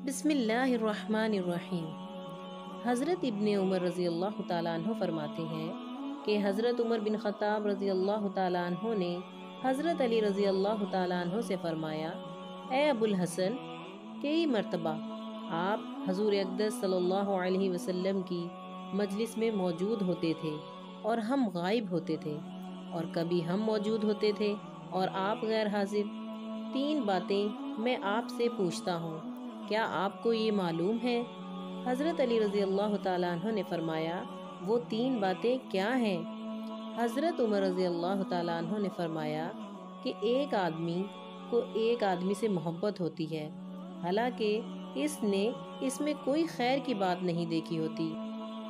बिस्मिल्लाहिर्रहमानिर्रहीम। हज़रत इब्ने उमर रज़ी अल्लाह ताला अन्हो फरमाते हैं कि हज़रत उमर बिन ख़त्ताब रज़ी अल्लाह ताला अन्हो ने हज़रत अली रज़ी अल्लाह ताला अन्हो से फरमाया, ए अबुल हसन, कई मरतबा आप हज़ूर अक़दस सल्लल्लाहु अलैहि वसल्लम की मजलिस में मौजूद होते थे और हम गायब होते थे, और कभी हम मौजूद होते थे और आप गैर हाजिर। 3 बातें मैं आपसे पूछता हूँ, क्या आपको ये मालूम है? हज़रत अली रज़ी अल्लाह ताला अन्हो ने फरमाया, वो 3 बातें क्या हैं? हज़रत उमर रज़ी अल्लाह ताला अन्हो ने फरमाया कि एक आदमी को एक आदमी से मोहब्बत होती है, हालांकि इसने इसमें कोई खैर की बात नहीं देखी होती,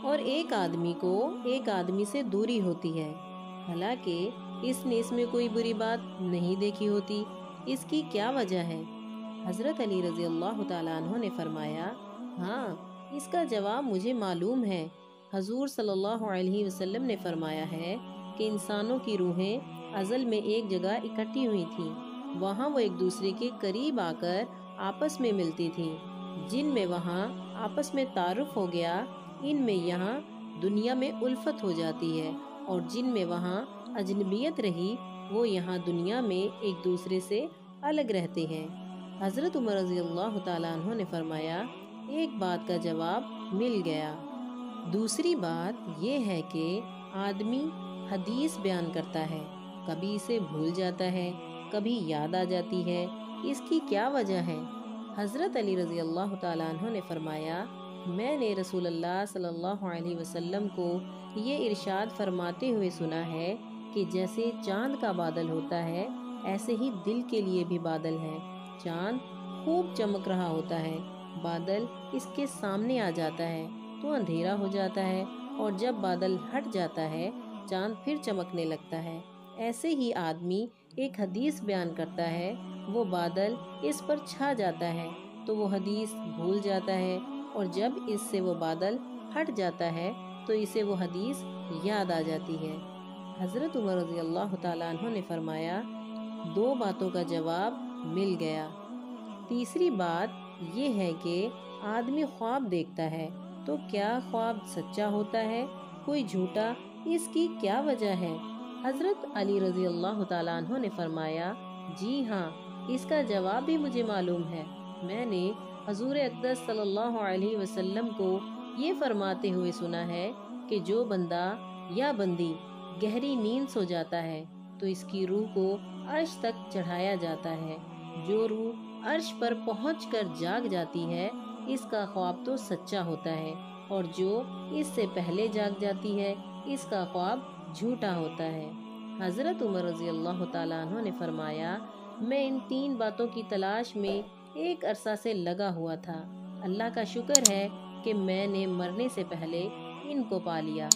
और एक आदमी को एक आदमी से दूरी होती है, हालांकि इसने इसमें कोई बुरी बात नहीं देखी होती। इसकी क्या वजह है? हज़रत अली रज़ी अल्लाह ताला अन्हो ने फरमाया, हाँ, इसका जवाब मुझे मालूम है। हजूर सल्लल्लाहु अलैहि वसल्लम ने फरमाया है कि इंसानों की रूहें अज़ल में एक जगह इकट्ठी हुई थीं। वहाँ वो एक दूसरे के करीब आकर आपस में मिलती थीं। जिन में वहाँ आपस में तारुफ हो गया, इनमें यहाँ दुनिया में उल्फत हो जाती है, और जिन में वहाँ अजनबियत रही, वो यहाँ दुनिया में एक दूसरे से अलग रहते हैं। हज़रत उमर रज़ी अल्लाह ताला अन्हो ने फरमाया, एक बात का जवाब मिल गया। दूसरी बात ये है कि आदमी हदीस बयान करता है, कभी इसे भूल जाता है, कभी याद आ जाती है। इसकी क्या वजह है? हज़रत अली रज़ी अल्लाह ताला अन्हो ने फरमाया, मैंने रसूलुल्लाह सल्लल्लाहु अलैहि वसल्लम को ये इरशाद फरमाते हुए सुना है कि जैसे चाँद का बादल होता है, ऐसे ही दिल के लिए भी बादल है। चाँद खूब चमक रहा होता है, बादल इसके सामने आ जाता है तो अंधेरा हो जाता है, और जब बादल हट जाता है, चाँद फिर चमकने लगता है। ऐसे ही आदमी एक हदीस बयान करता है, वो बादल इस पर छा जाता है तो वो हदीस भूल जाता है, और जब इससे वो बादल हट जाता है तो इसे वो हदीस याद आ जाती है। हज़रत उमर रज़ी अल्लाह ताला अन्हो ने फरमाया, 2 बातों का जवाब मिल गया। तीसरी बात ये है कि आदमी ख्वाब देखता है तो क्या ख्वाब सच्चा होता है, कोई झूठा? इसकी क्या वजह है? हज़रत अली रज़ी अल्लाह ताला अन्हो ने फरमाया, जी हाँ, इसका जवाब भी मुझे मालूम है। मैंने हजूर अक़दस सल्लल्लाहु अलैहि वसल्लम को ये फरमाते हुए सुना है कि जो बंदा या बंदी गहरी नींद सो जाता है तो इसकी रूह को अर्श तक चढ़ाया जाता है। जो रूह अर्श पर पहुंचकर जाग जाती है, इसका ख्वाब तो सच्चा होता है, और जो इससे पहले जाग जाती है, इसका ख्वाब झूठा होता है। हज़रत उमर रज़ी अल्लाह ताला अन्हो ने फरमाया, मैं इन 3 बातों की तलाश में एक अरसा से लगा हुआ था। अल्लाह का शुक्र है कि मैंने मरने से पहले इनको पा लिया।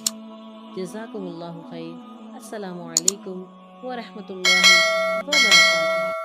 जज़ाकुमुल्लाहु खैर। अस्सलामु अलैकुम व रहमतुल्लाहि व बरकातुहू।